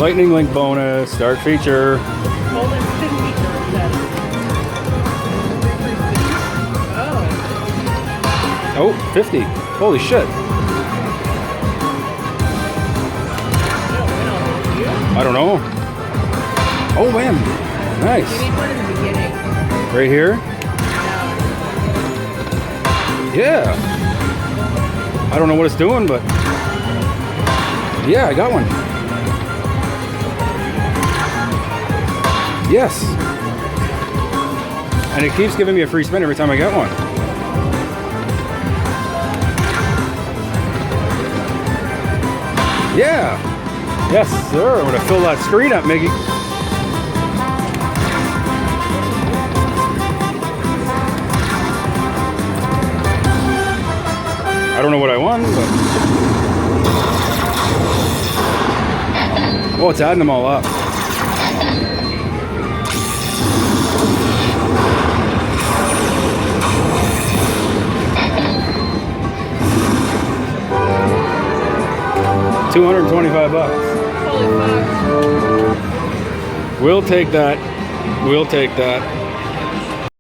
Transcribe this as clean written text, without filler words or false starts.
Lightning Link bonus, start feature. Hold it 50 turns. Oh, 50. Holy shit. I don't know. Oh man, nice. You need one in the beginning. Right here? Yeah. I don't know what it's doing, but yeah, I got one. Yes. And it keeps giving me a free spin every time I get one. Yeah. Yes, sir. I'm going to fill that screen up, Miggy. I don't know what I won, but... Oh, it's adding them all up. $225. Holy fuck. We'll take that. We'll take that.